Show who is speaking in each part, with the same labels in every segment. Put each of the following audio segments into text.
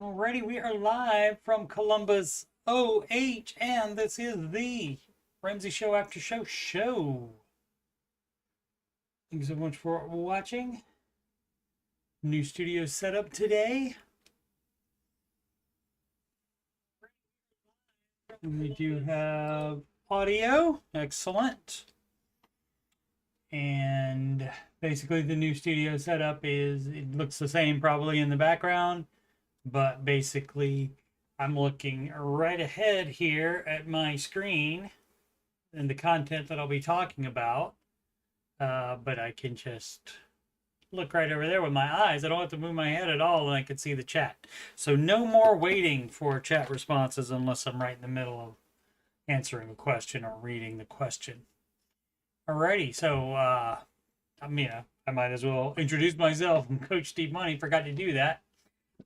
Speaker 1: Alrighty, we are live from Columbus, OH, and this is the Ramsey Show After Show. Thanks so much for watching. New studio setup today. We do have audio, excellent. And basically the new studio setup it looks the same probably in the background, but basically I'm looking right ahead here at my screen and the content that I'll be talking about. But I can just look right over there with my eyes. I don't have to move my head at all, and I can see the chat. So no more waiting for chat responses unless I'm right in the middle of answering a question or reading the question. Alrighty, so I might as well introduce myself. I'm Coach Steve Money. Forgot to do that.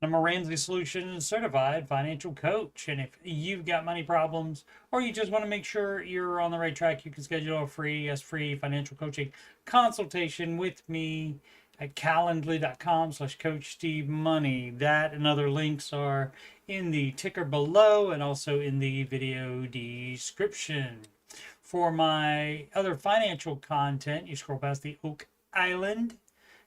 Speaker 1: I'm a Ramsey Solutions certified financial coach. And if you've got money problems or you just want to make sure you're on the right track, you can schedule a free financial coaching consultation with me at calendly.com/coachstevemoney. That and other links are in the ticker below and also in the video description. For my other financial content, you scroll past the Oak Island.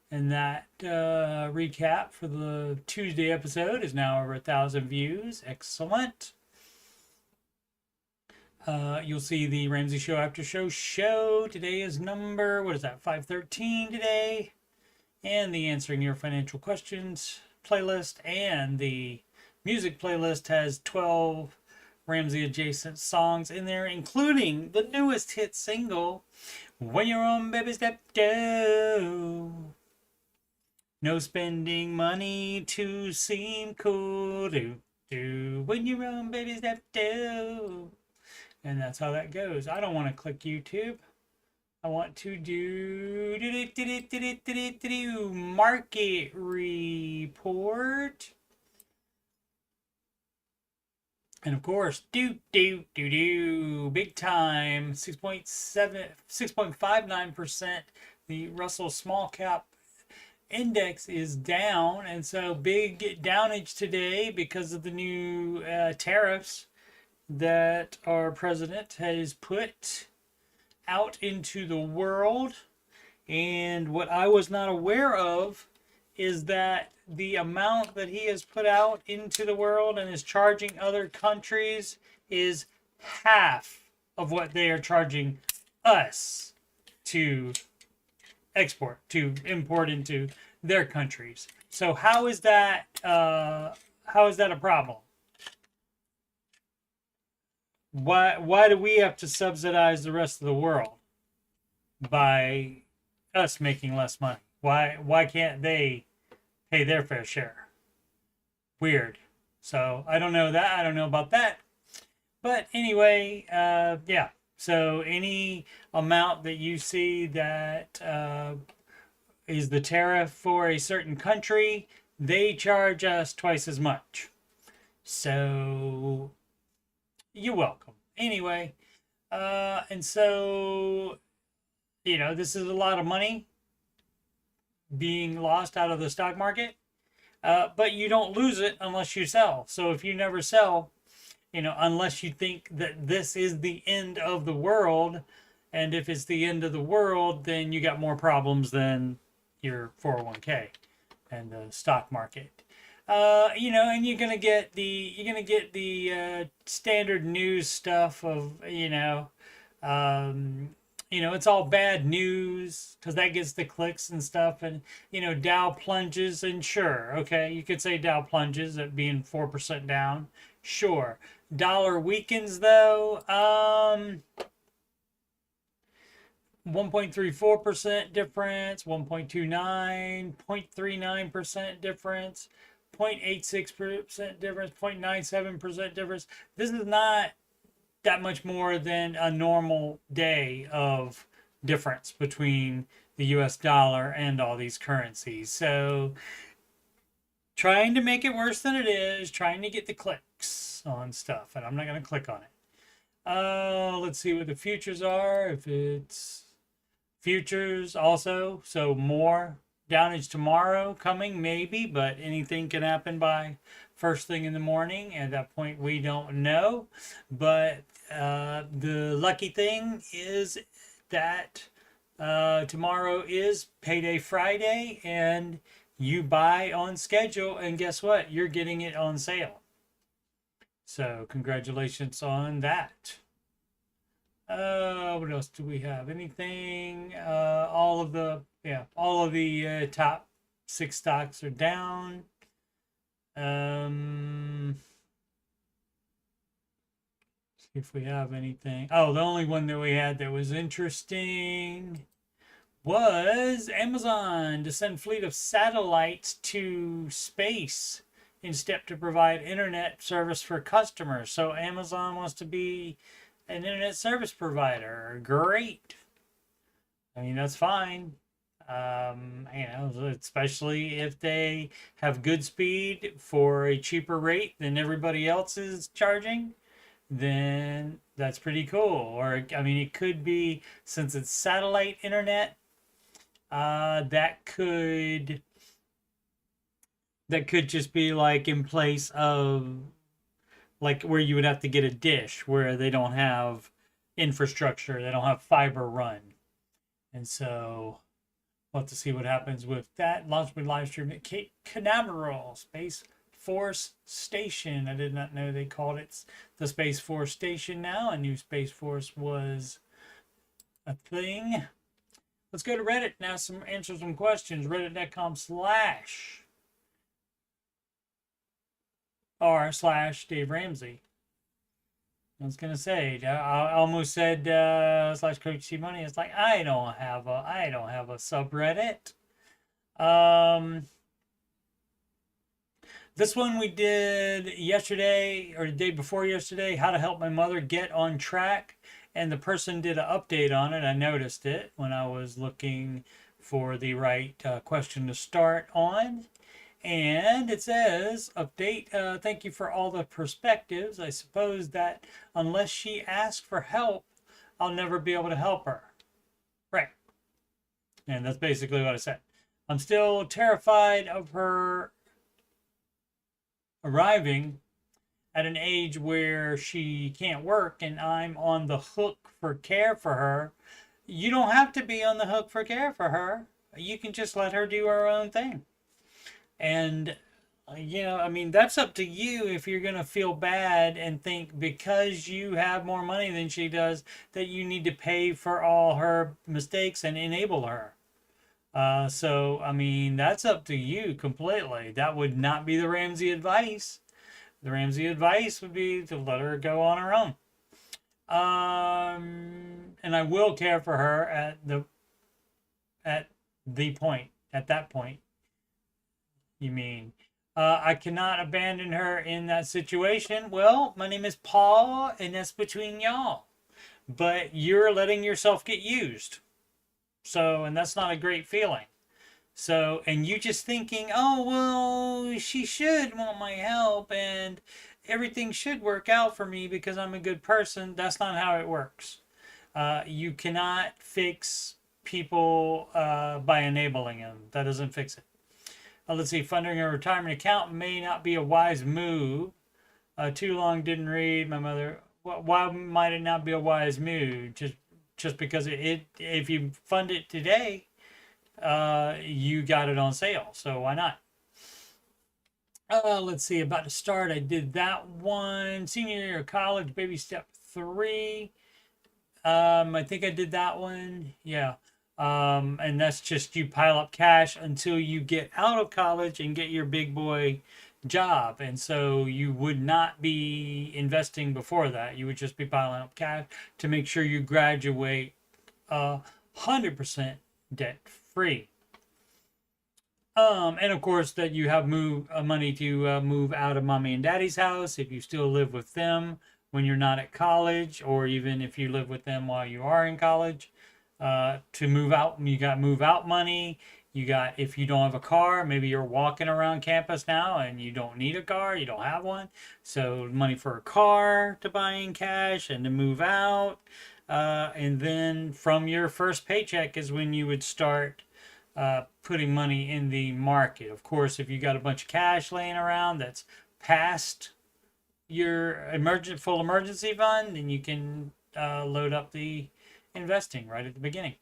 Speaker 1: And that recap for the Tuesday episode is now over 1,000 views. Excellent. You'll see the Ramsey Show After Show. Today is number, 513 today. And the Answering Your Financial Questions playlist. And the music playlist has 12 Ramsey adjacent songs in there, including the newest hit single, When Your Own Baby Stepped Out. No spending money to seem cool. Do when your own baby step do. And that's how that goes. I don't want to click YouTube. I want to do market report. And of course, big time, 6.59%. The Russell Small Cap Index is down, and so big downage today because of the new tariffs that our president has put out into the world. And what I was not aware of is that the amount that he has put out into the world and is charging other countries is half of what they are charging us to import into their countries. So how is that a problem? Why do we have to subsidize the rest of the world by us making less money? Why can't they pay their fair share? Weird. So I don't know that. I don't know about that. But anyway, yeah. So any amount that you see that is the tariff for a certain country, they charge us twice as much. So you're welcome. Anyway, and so, this is a lot of money being lost out of the stock market, but you don't lose it unless you sell. So if you never sell, unless you think that this is the end of the world, and if it's the end of the world, then you got more problems than your 401k and the stock market. And you're gonna get the standard news stuff of it's all bad news because that gets the clicks and stuff, and Dow plunges, and sure, okay, you could say Dow plunges at being 4% down, sure. Dollar weakens though, 1.34% difference, 1.29, 0.39% difference, 0.86% difference, 0.97% difference. This is not that much more than a normal day of difference between the US dollar and all these currencies. So trying to make it worse than it is, trying to get the clicks on stuff, and I'm not going to click on it. Let's see what the futures are. If it's futures also, so more downage tomorrow coming, maybe, but anything can happen by first thing in the morning. At that point, we don't know. But the lucky thing is that tomorrow is payday Friday, and you buy on schedule, and guess what? You're getting it on sale. So congratulations on that. What else do we have? Anything? All of the top 6 stocks are down. See if we have anything. Oh, the only one that we had that was interesting was Amazon to send fleet of satellites to space in step to provide internet service for customers. So Amazon wants to be an internet service provider. Great. I mean, that's fine. Especially if they have good speed for a cheaper rate than everybody else is charging, then that's pretty cool. Or, I mean, it could be, since it's satellite internet, that could just be like in place of like where you would have to get a dish where they don't have infrastructure, they don't have fiber run. And so we'll have to see what happens with that. Launch with live stream at Cape Canaveral Space Force Station. I did not know they called it the Space Force Station now. I knew Space Force was a thing. Let's go to Reddit now. Answer some questions. Reddit.com/r/Dave Ramsey. I was gonna say, I almost said slash Coach Steve Money. It's like I don't have a subreddit. This one we did yesterday or the day before yesterday. How to help my mother get on track, and the person did an update on it. I noticed it when I was looking for the right question to start on. And it says, update, thank you for all the perspectives. I suppose that unless she asks for help, I'll never be able to help her. Right. And that's basically what I said. I'm still terrified of her arriving at an age where she can't work and I'm on the hook for care for her. You don't have to be on the hook for care for her. You can just let her do her own thing. And, I mean, that's up to you if you're going to feel bad and think because you have more money than she does that you need to pay for all her mistakes and enable her. So, I mean, that's up to you completely. That would not be the Ramsey advice. The Ramsey advice would be to let her go on her own. And I will care for her at that point. You mean, I cannot abandon her in that situation. Well, my name is Paul, and that's between y'all. But you're letting yourself get used. So, and that's not a great feeling. So, and you just thinking, oh, well, she should want my help, and everything should work out for me because I'm a good person. That's not how it works. You cannot fix people by enabling them. That doesn't fix it. Let's see, funding a retirement account may not be a wise move. Too long, didn't read. My mother. Why might it not be a wise move? Just because if you fund it today, you got it on sale. So why not? Let's see, about to start. I did that one. Senior year of college, baby step 3. I think I did that one. Yeah. And that's just you pile up cash until you get out of college and get your big boy job. And so you would not be investing before that. You would just be piling up cash to make sure you graduate 100% debt free. And of course that you have money to move out of mommy and daddy's house if you still live with them when you're not at college, or even if you live with them while you are in college. To move out, you got move out money. You got, if you don't have a car, maybe you're walking around campus now and you don't need a car, you don't have one. So money for a car to buy in cash and to move out. And then from your first paycheck is when you would start putting money in the market. Of course, if you got a bunch of cash laying around that's past your full emergency fund, then you can load up the investing right at the beginning.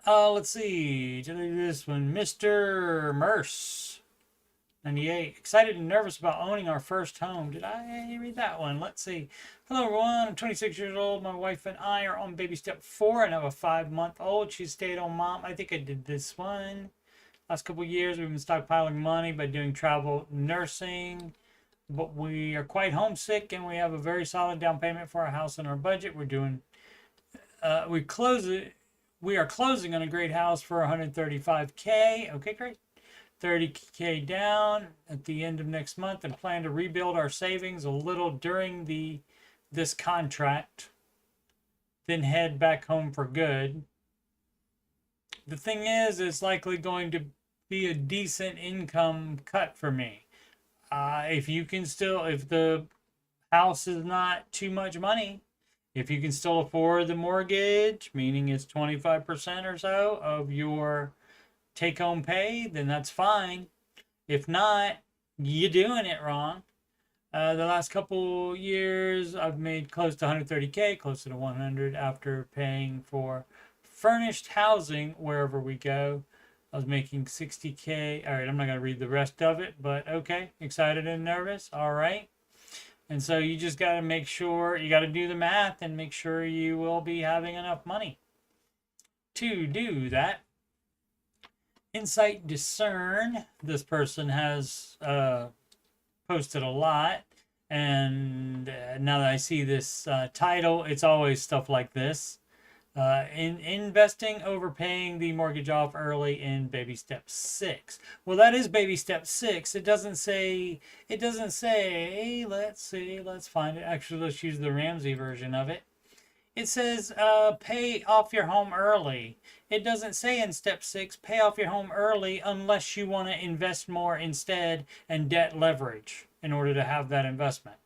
Speaker 1: Let's see. Did I do this one? Mr. Merce, 98. Excited and nervous about owning our first home. Did I read that one? Let's see. Hello, everyone. I'm 26 years old. My wife and I are on baby step 4 and have a 5-month-old. She's stay-at-home mom. I think I did this one. Last couple of years, we've been stockpiling money by doing travel nursing. But we are quite homesick and we have a very solid down payment for our house and our budget. We are closing on a great house for $135K. Okay, great. $30K down at the end of next month, and plan to rebuild our savings a little during this contract, then head back home for good. The thing is, it's likely going to be a decent income cut for me. If the house is not too much money, if you can still afford the mortgage, meaning it's 25% or so of your take-home pay, then that's fine. If not, you're doing it wrong. The last couple years, I've made close to $130K, closer to $100 after paying for furnished housing wherever we go. I was making $60K. All right, I'm not going to read the rest of it, but okay. Excited and nervous. All right. And so you just got to make sure, you got to do the math and make sure you will be having enough money to do that. Insight Discern. This person has posted a lot. And now that I see this title, it's always stuff like this. In investing, overpaying the mortgage off early in baby step 6. Well, that is baby step 6. It doesn't say, let's see, let's find it. Actually, let's use the Ramsey version of it. It says, pay off your home early. It doesn't say in step 6, pay off your home early unless you want to invest more instead and debt leverage in order to have that investment.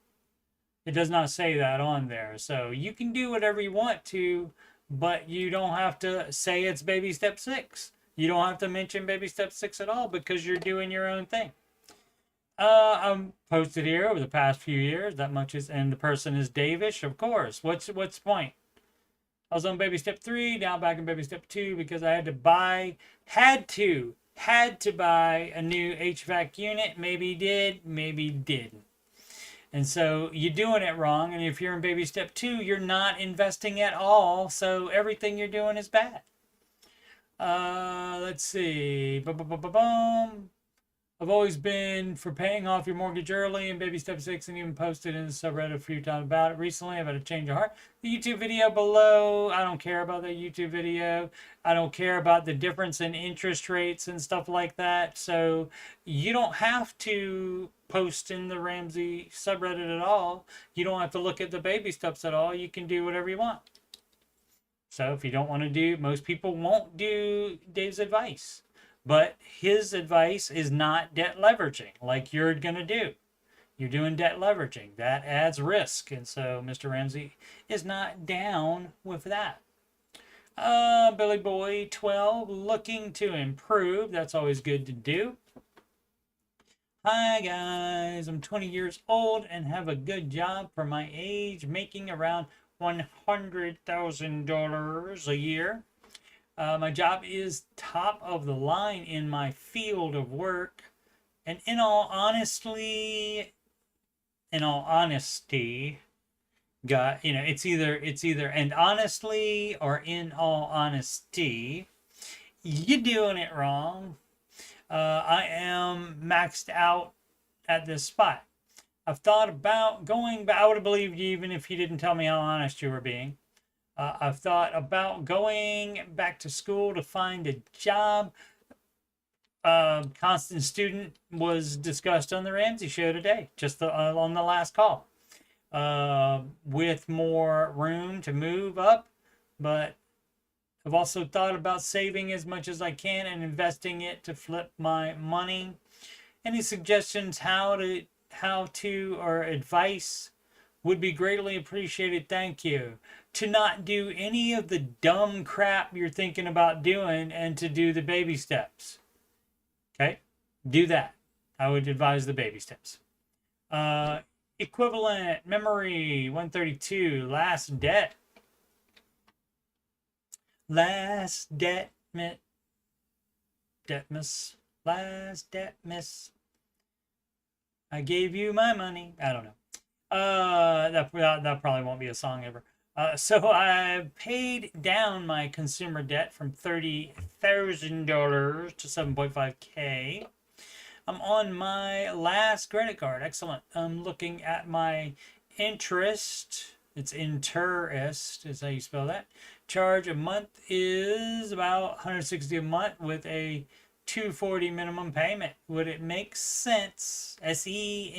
Speaker 1: It does not say that on there. So you can do whatever you want to, but you don't have to say it's baby step 6. You don't have to mention baby step 6 at all because you're doing your own thing. I'm posted here over the past few years. That much is, and the person is Davish, of course. What's the point? I was on baby step 3, now back in baby step 2 because I had to buy a new HVAC unit. Maybe did, maybe didn't. And so you're doing it wrong. And if you're in baby step 2, you're not investing at all. So everything you're doing is bad. Let's see. I've always been for paying off your mortgage early in baby step 6 and even posted in the subreddit a few times about it. Recently, I've had a change of heart. The YouTube video below, I don't care about the YouTube video. I don't care about the difference in interest rates and stuff like that. So you don't have to post in the Ramsey subreddit at all. You don't have to look at the baby steps at all. You can do whatever you want. So if you don't want to do, most people won't do Dave's advice. But his advice is not debt leveraging like you're going to do. You're doing debt leveraging. That adds risk. And so Mr. Ramsey is not down with that. Billy Boy 12, looking to improve. That's always good to do. Hi guys, I'm 20 years old and have a good job for my age, making around $100,000 a year. My job is top of the line in my field of work, and in all honesty, it's either and honestly or in all honesty, you're doing it wrong. I am maxed out at this spot. I've thought about going, but I would have believed you even if you didn't tell me how honest you were being. I've thought about going back to school to find a job. Constant student was discussed on the Ramsey show today, just on the last call. With more room to move up, but I've also thought about saving as much as I can and investing it to flip my money. Any suggestions how to or advice Would be greatly appreciated. Thank you. To not do any of the dumb crap you're thinking about doing and to do the baby steps. Okay? Do that. I would advise the baby steps. Equivalent memory 132. Last debt. Last debt. Debt miss. Last debt miss. I gave you my money. I don't know. That probably won't be a song ever. So I paid down my consumer debt from $30,000 to 7.5K. I'm on my last credit card. Excellent. I'm looking at my interest. It's interest is how you spell that. Charge a month is about $160 a month with a $240 minimum payment. Would it make sense? SINCE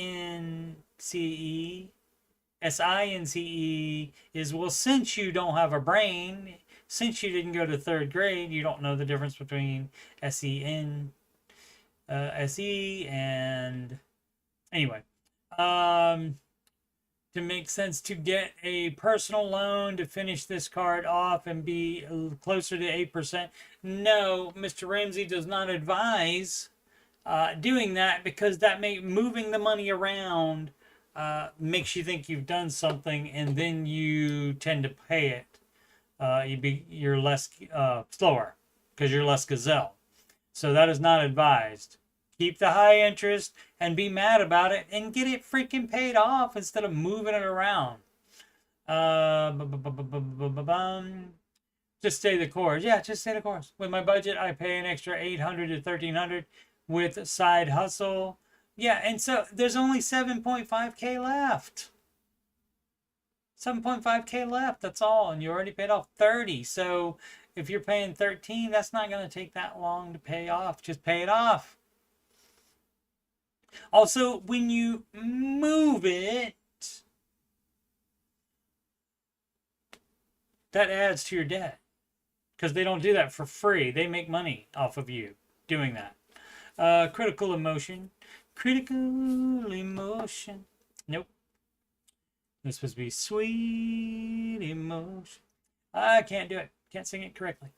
Speaker 1: is, well, since you don't have a brain, since you didn't go to third grade, you don't know the difference between SE and anyway, to make sense to get a personal loan to finish this card off and be closer to 8%. No, Mr. Ramsey does not advise doing that, because that moving the money around makes you think you've done something, and then you tend to pay it. You're less slower because you're less gazelle. So that is not advised. Keep the high interest and be mad about it and get it freaking paid off instead of moving it around. Just stay the course. Yeah, just stay the course. With my budget, I pay an extra $800 to $1,300 with side hustle. Yeah, and so there's only 7.5K left. 7.5K left, that's all, and you already paid off 30. So if you're paying 13, that's not going to take that long to pay off. Just pay it off. Also, when you move it, that adds to your debt, because they don't do that for free. They make money off of you doing that. Critical emotion. Critical emotion. Nope. This is supposed to be sweet emotion. I can't do it. Can't sing it correctly.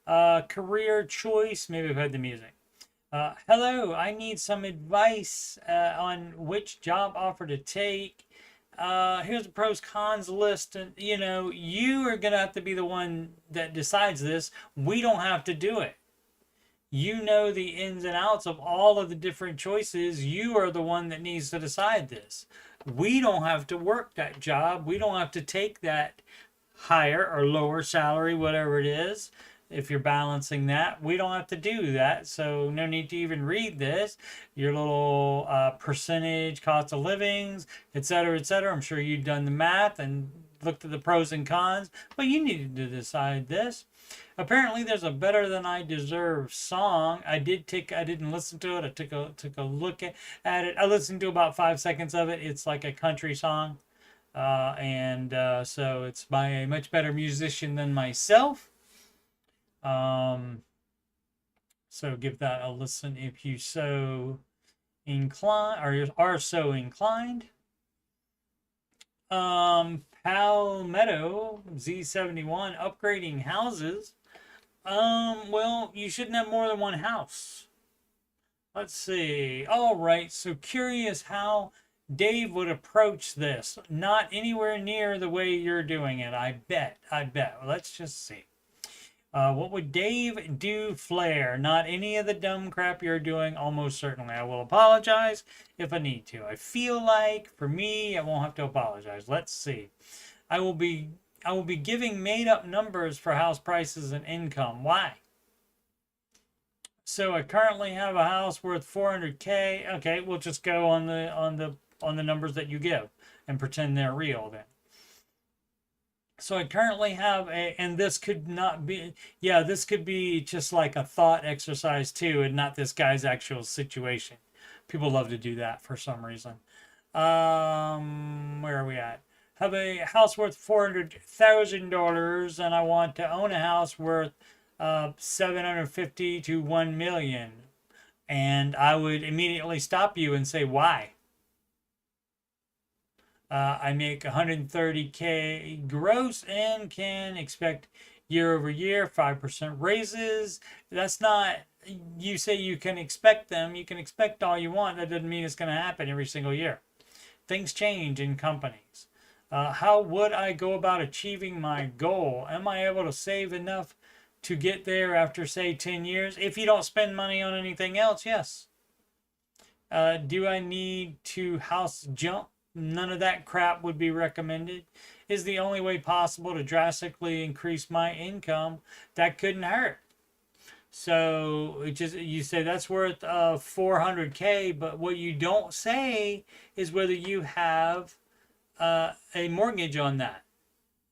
Speaker 1: Career choice. Maybe I've heard the music. Hello, I need some advice on which job offer to take. Here's the pros cons list, and you are gonna have to be the one that decides this. We don't have to do it. You know the ins and outs of all of the different choices. You are the one that needs to decide this. We don't have to work that job. We don't have to take that higher or lower salary, whatever it is. If you're balancing that, we don't have to do that. So no need to even read this. Your little percentage, cost of livings, etc., etc. I'm sure you've done the math and looked at the pros and cons, but you needed to decide this. Apparently, there's a Better Than I Deserve song. I didn't listen to it. I took a look at it. I listened to about 5 seconds of it. It's like a country song, so it's by a much better musician than myself. So give that a listen if you so inclined, or are so inclined. Palmetto Z71 upgrading houses. Well, you shouldn't have more than one house. Let's see. All right. So curious how Dave would approach this. Not anywhere near the way you're doing it. I bet. Well, let's just see. What would Dave do? Flare. Not any of the dumb crap you're doing, almost certainly. I will apologize if I need to. I feel like, for me, I won't have to apologize. Let's see. I will be giving made-up numbers for house prices and income. Why? So I currently have a house worth $400K. Okay, we'll just go on the numbers that you give and pretend they're real then. So I currently have and this could not be, yeah, this could be just like a thought exercise too, and not this guy's actual situation. People love to do that for some reason. Where are we at? Have a house worth $400,000, and I want to own a house worth $750,000 to $1 million. And I would immediately stop you and say, why? I make 130K gross and can expect year over year 5% raises. That's not, you say you can expect them. You can expect all you want. That doesn't mean it's going to happen every single year. Things change in companies. How would I go about achieving my goal? Am I able to save enough to get there after, say, 10 years? If you don't spend money on anything else, yes. Do I need to house jump? None of that crap would be recommended. Is the only way possible to drastically increase my income? That couldn't hurt. So it just, you say that's worth 400K, but what you don't say is whether you have a mortgage on that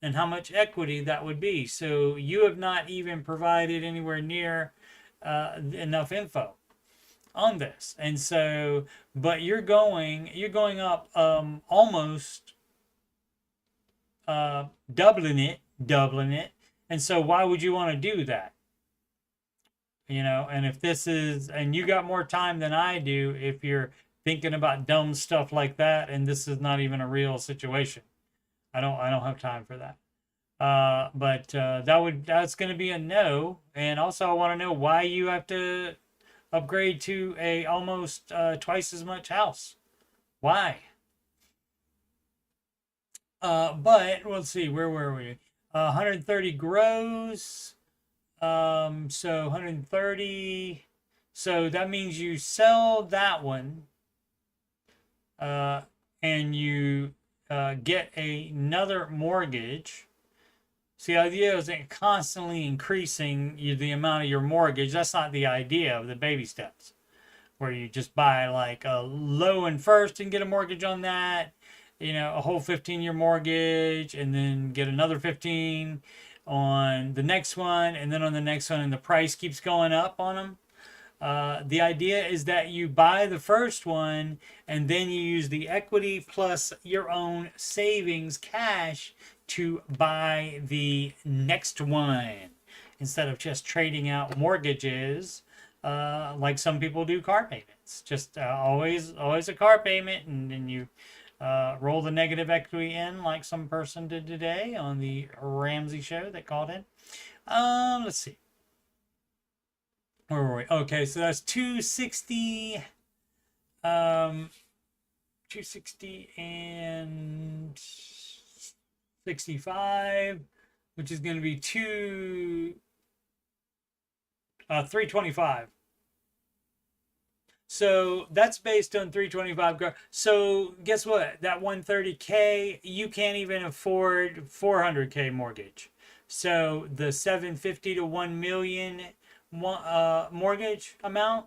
Speaker 1: and how much equity that would be. So you have not even provided anywhere near enough info on this. And so, but you're going up almost doubling it. And so why would you want to do that? You know, and if this is, and you got more time than I do, if you're thinking about dumb stuff like that, and this is not even a real situation. I don't have time for that. But that's going to be a no. And also I want to know why you have to upgrade to a almost twice as much house. Why? But let's see, where were we? 130 gross. So 130. So that means you sell that one, and you get another mortgage. See, the idea is constantly increasing the amount of your mortgage. That's not the idea of the baby steps, where you just buy like a loan first and get a mortgage on that, you know, a whole 15-year mortgage, and then get another 15 on the next one, and then on the next one, and the price keeps going up on them. The idea is that you buy the first one, and then you use the equity plus your own savings cash to buy the next one, instead of just trading out mortgages like some people do car payments. Just always a car payment, and then you roll the negative equity in, like some person did today on the Ramsey show that called in. Let's see. Where were we? Okay, so that's 260. 260 and 65, which is going to be 325. So that's based on 325. So guess what? That 130K, you can't even afford 400K mortgage. So the 750 to 1 million mortgage amount,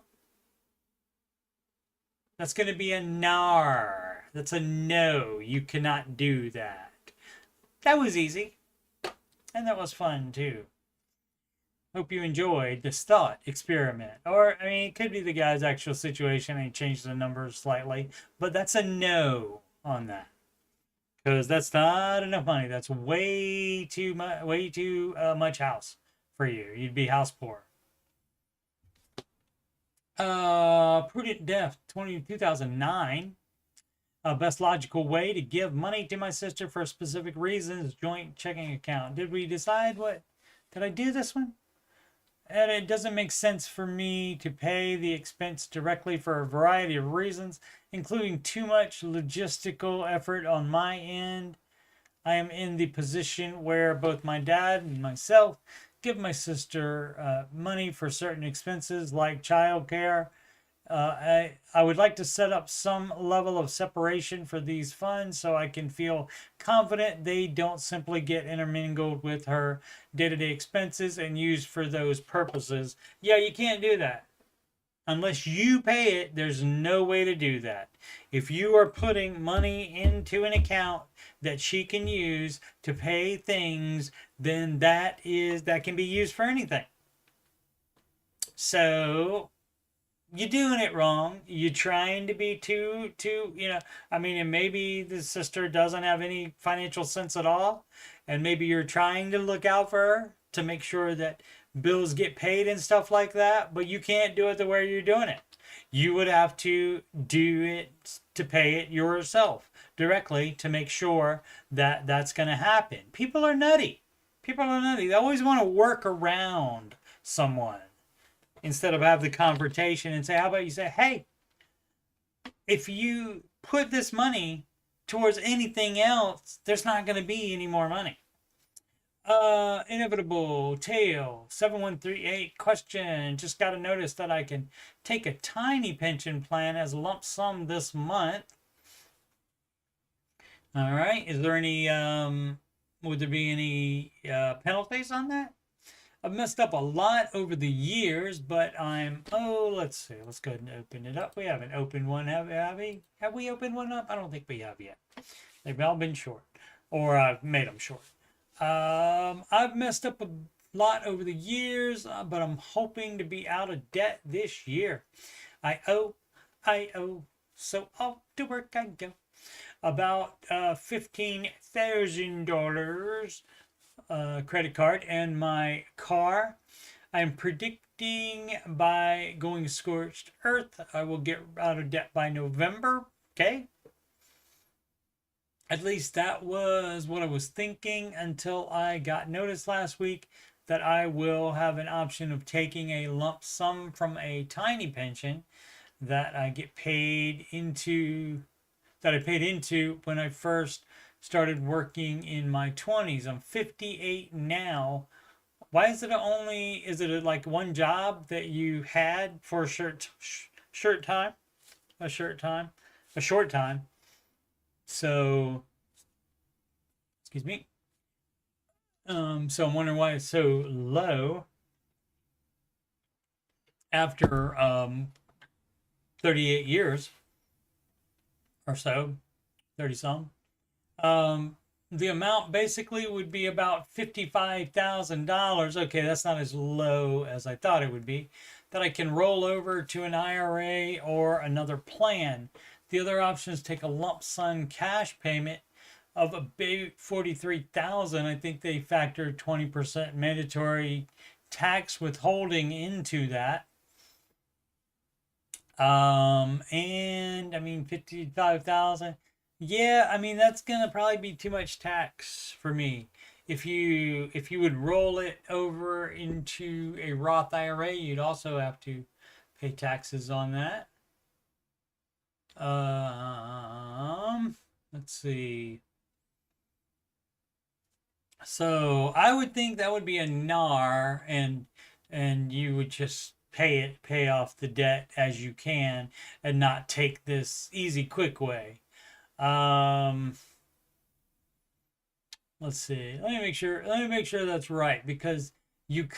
Speaker 1: that's going to be a nar. That's a no. You cannot do that. That was easy. And that was fun too. Hope you enjoyed this thought experiment. Or, I mean, it could be the guy's actual situation and he changed the numbers slightly. But that's a no on that. Because that's not enough money. That's way too much house for you. You'd be house poor. Prudent Death 2009. Best logical way to give money to my sister for specific reasons. Joint checking account. Did we decide what? Did I do this one? And it doesn't make sense for me to pay the expense directly for a variety of reasons, including too much logistical effort on my end. I am in the position where both my dad and myself give my sister money for certain expenses like childcare. I would like to set up some level of separation for these funds so I can feel confident they don't simply get intermingled with her day-to-day expenses and used for those purposes. Yeah, you can't do that. Unless you pay it, there's no way to do that. If you are putting money into an account that she can use to pay things, then that can be used for anything. So you're doing it wrong. You're trying to be too, I mean, and maybe the sister doesn't have any financial sense at all. And maybe you're trying to look out for her to make sure that bills get paid and stuff like that. But you can't do it the way you're doing it. You would have to do it to pay it yourself. directly to make sure that that's going to happen. People are nutty. People are nutty. They always want to work around someone instead of have the confrontation and say, how about you say, hey, if you put this money towards anything else, there's not going to be any more money. Inevitable Tail 7138 question. Just got to notice that I can take a tiny pension plan as a lump sum this month. All right. Is there any, would there be any penalties on that? I've messed up a lot over the years, but let's see. Let's go ahead and open it up. We haven't opened one, have we? Have we opened one up? I don't think we have yet. They've all been short, or I've made them short. I've messed up a lot over the years, but I'm hoping to be out of debt this year. I owe, so off to work I go. About $15,000 credit card and my car. I'm predicting by going scorched earth, I will get out of debt by November. Okay. At least that was what I was thinking until I got notice last week that I will have an option of taking a lump sum from a tiny pension that I get paid into, that I paid into when I first started working in my 20s. I'm 58 now. Why is it like one job that you had for a short time? So, excuse me. So I'm wondering why it's so low after 38 years or so, 30 some. The amount basically would be about $55,000. Okay, that's not as low as I thought it would be. That I can roll over to an IRA or another plan. The other option is take a lump sum cash payment of about $43,000. I think they factored 20% mandatory tax withholding into that. And I mean 55,000. Yeah, I mean that's gonna probably be too much tax for me. If you would roll it over into a Roth IRA, you'd also have to pay taxes on that. Let's see. So I would think that would be a NAR, and you would just pay off the debt as you can, and not take this easy, quick way. Let's see. Let me make sure that's right, because you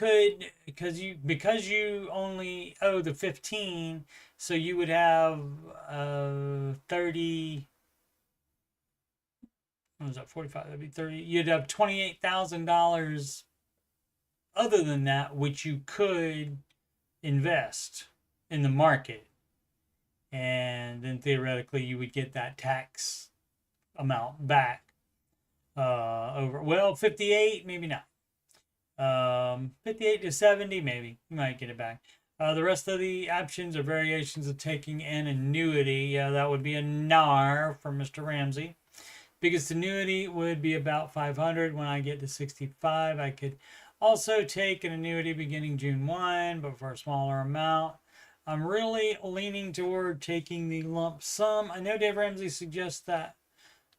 Speaker 1: only owe the 15, so you would have 30. What was that? 45. That'd be 30. You'd have $28,000 other than that, which you could invest in the market, and then theoretically you would get that tax amount back. Over 58, maybe not. 58 to 70, maybe you might get it back. The rest of the options are variations of taking an annuity. Yeah, that would be a NAR for Mr. Ramsey. Biggest annuity would be about 500. When I get to 65, I could also take an annuity beginning June 1, but for a smaller amount. I'm really leaning toward taking the lump sum. I know Dave Ramsey suggests that.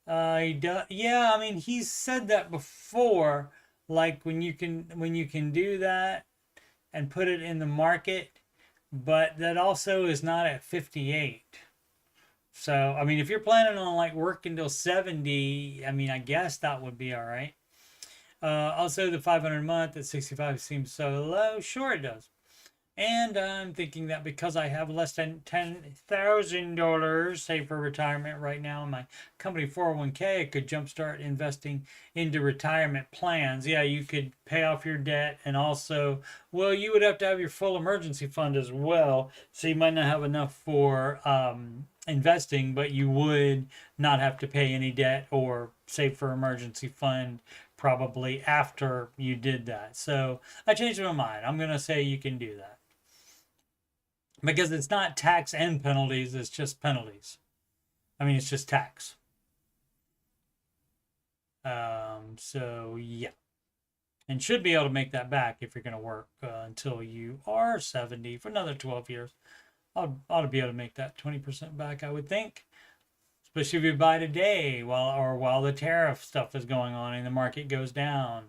Speaker 1: Yeah, I mean, he's said that before, like when you can do that and put it in the market, but that also is not at 58. So, I mean, if you're planning on like working till 70, I mean, I guess that would be all right. Also, the 500 a month at 65 seems so low. Sure, it does. And I'm thinking that because I have less than $10,000 saved for retirement right now in my company 401k, I could jumpstart investing into retirement plans. Yeah, you could pay off your debt, and also, well, you would have to have your full emergency fund as well. So you might not have enough for investing, but you would not have to pay any debt or save for emergency fund probably after you did that. So I changed my mind. I'm going to say you can do that. Because it's not tax and penalties, it's just penalties. I mean, it's just tax. So yeah, and should be able to make that back if you're going to work until you are 70 for another 12 years. Ought to be able to make that 20% back, I would think, especially if you buy today while the tariff stuff is going on and the market goes down.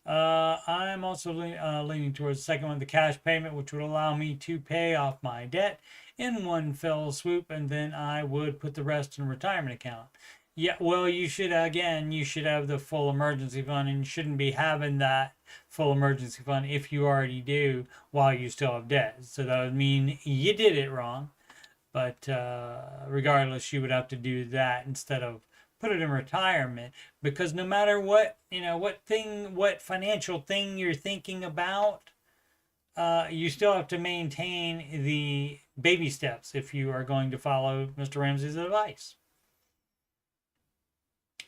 Speaker 1: I'm also leaning towards the second one, the cash payment, which would allow me to pay off my debt in one fell swoop, and then I would put the rest in a retirement account. Yeah, well, you should have the full emergency fund, and you shouldn't be having that full emergency fund if you already do while you still have debt. So that would mean you did it wrong. But regardless, you would have to do that instead of put it in retirement, because no matter what, what financial thing you're thinking about, you still have to maintain the baby steps if you are going to follow Mr. Ramsey's advice.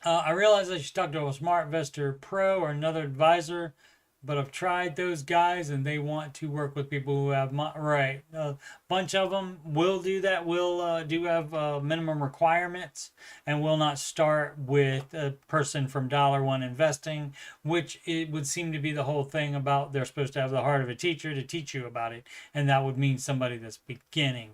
Speaker 1: I realize I should talk to a Smart Investor Pro or another advisor, but I've tried those guys and they want to work with people who have right. A bunch of them will do that. Will do have minimum requirements and will not start with a person from $1 investing, which it would seem to be the whole thing about they're supposed to have the heart of a teacher to teach you about it, and that would mean somebody that's beginning.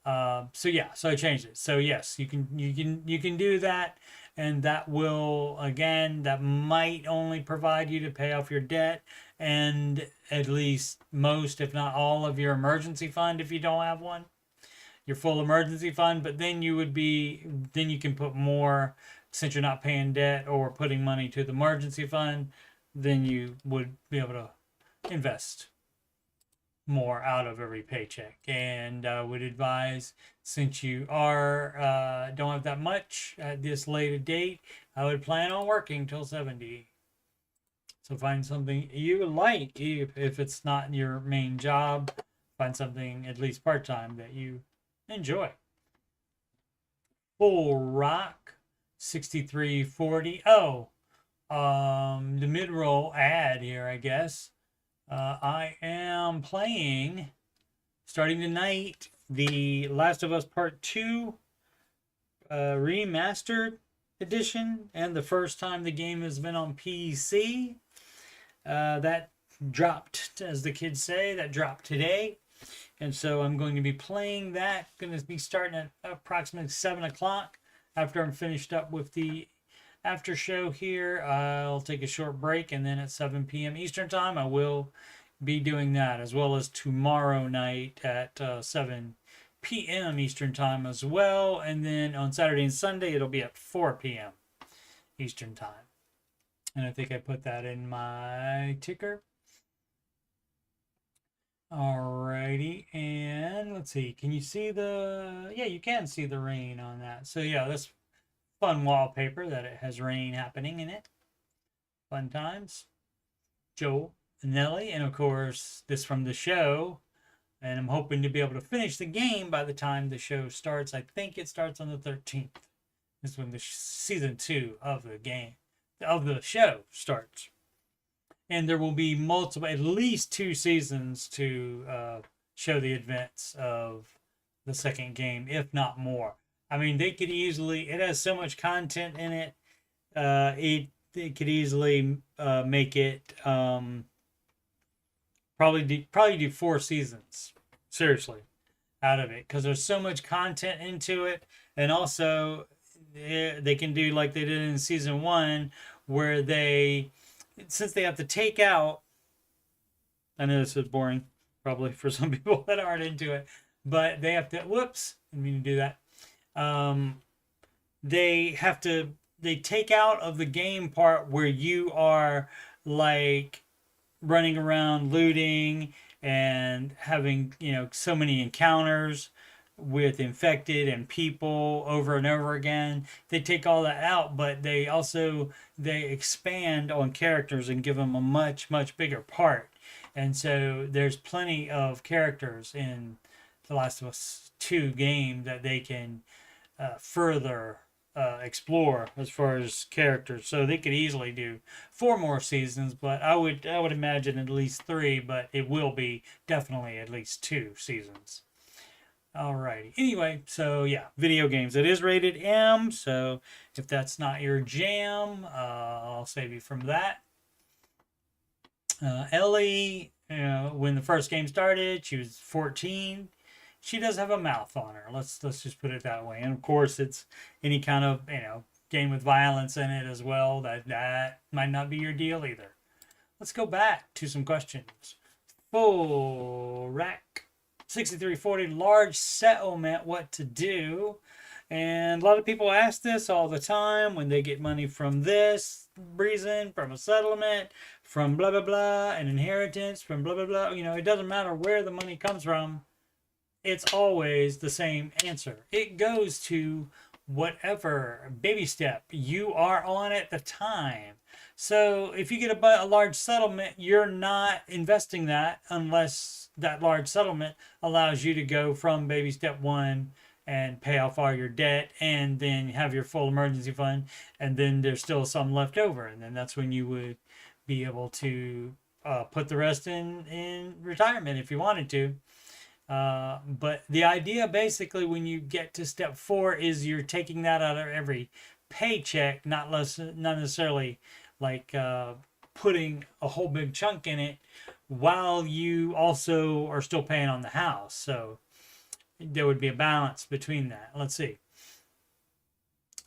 Speaker 1: So I changed it. So yes, you can do that. And that will, again, that might only provide you to pay off your debt and at least most, if not all, of your emergency fund if you don't have one, your full emergency fund. But then you can put more, since you're not paying debt or putting money to the emergency fund, then you would be able to invest more out of every paycheck. And I would advise, since you don't have that much at this late a date, I would plan on working till 70. So find something you like, if it's not your main job. Find something at least part-time that you enjoy. Full Rock 6340. The mid-roll ad here, I guess. I am playing, starting tonight, The Last of Us Part 2 Remastered Edition, and the first time the game has been on PC. That dropped, as the kids say, that dropped today. And so I'm going to be playing that. Going to be starting at approximately 7 o'clock after I'm finished up with the Aftershow here. I'll take a short break, and then at 7 p.m. Eastern Time, I will be doing that, as well as tomorrow night at 7 p.m. Eastern Time as well. And then on Saturday and Sunday, it'll be at 4 p.m. Eastern Time. And I think I put that in my ticker. Alrighty, and let's see. Can you see yeah, you can see the rain on that. So yeah, that's fun wallpaper that it has rain happening in it. Fun times. Joel and Nelly, and of course this from the show. And I'm hoping to be able to finish the game by the time the show starts. I think it starts on the 13th. This is when the season 2 of the show starts. And there will be at least 2 seasons to show the events of the second game, if not more. I mean, they could easily, it has so much content in it, it could easily make it, probably do 4 seasons, seriously, out of it, because there's so much content into it. And also, they can do like they did in season 1, where since they have to take out, I know this is boring, probably for some people that aren't into it, but they have to, whoops, I didn't mean to do that. They take out of the game part where you are like running around looting and having, so many encounters with infected and people over and over again. They take all that out, but they expand on characters and give them a much, much bigger part. And so there's plenty of characters in The Last of Us 2 game that they can further explore as far as characters. So they could easily do 4 more seasons, but I would imagine at least 3, but it will be definitely at least 2 seasons. Alrighty. Anyway, so yeah, video games. It is rated M, so if that's not your jam, I'll save you from that. Ellie, when the first game started, she was 14. She does have a mouth on her. Let's just put it that way. And of course, it's any kind of game with violence in it as well. That might not be your deal either. Let's go back to some questions. Full rack 6340 large settlement, what to do. And a lot of people ask this all the time when they get money from this reason, from a settlement, from blah blah blah, an inheritance, from blah blah blah. It doesn't matter where the money comes from, it's always the same answer. It goes to whatever baby step you are on at the time. So if you get a large settlement, you're not investing that unless that large settlement allows you to go from baby step 1 and pay off all your debt and then have your full emergency fund, and then there's still some left over, and then that's when you would be able to put the rest in retirement if you wanted to. But the idea basically when you get to step 4 is you're taking that out of every paycheck, not necessarily like putting a whole big chunk in it while you also are still paying on the house. So there would be a balance between that. Let's see.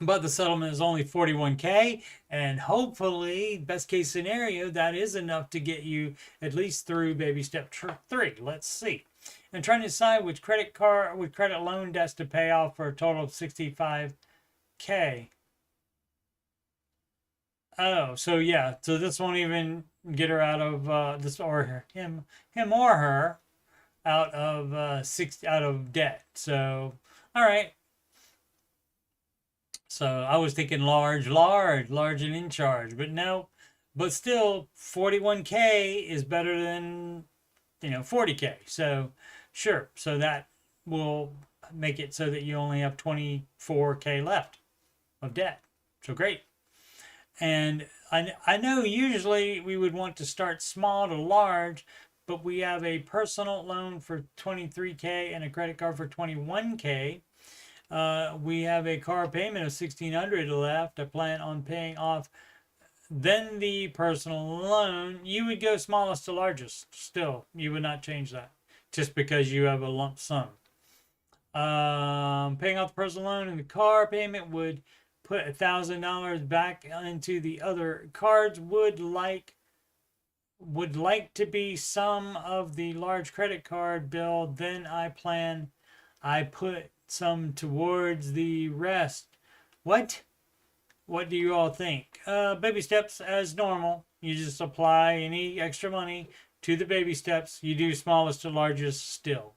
Speaker 1: But the settlement is only $41K, and hopefully, best case scenario, that is enough to get you at least through baby step 3. Let's see. I'm trying to decide which credit loan debts to pay off for a total of $65K. Oh, so yeah, so this won't even get her out of this, or him or her out of out of debt. So, all right. So I was thinking large and in charge, but no. But still, 41K is better than 40K. So sure. So that will make it so that you only have 24K left of debt. So great. And I know usually we would want to start small to large, but we have a personal loan for 23K and a credit card for 21K. We have a car payment of $1,600 left. I plan on paying off then the personal loan. You would go smallest to largest still. You would not change that just because you have a lump sum. Paying off the personal loan and the car payment would put $1,000 back into the other cards. Would like to be some of the large credit card bill. Then I put some towards the rest. What do you all think? Baby steps as normal. You just apply any extra money to the baby steps. You do smallest to largest still.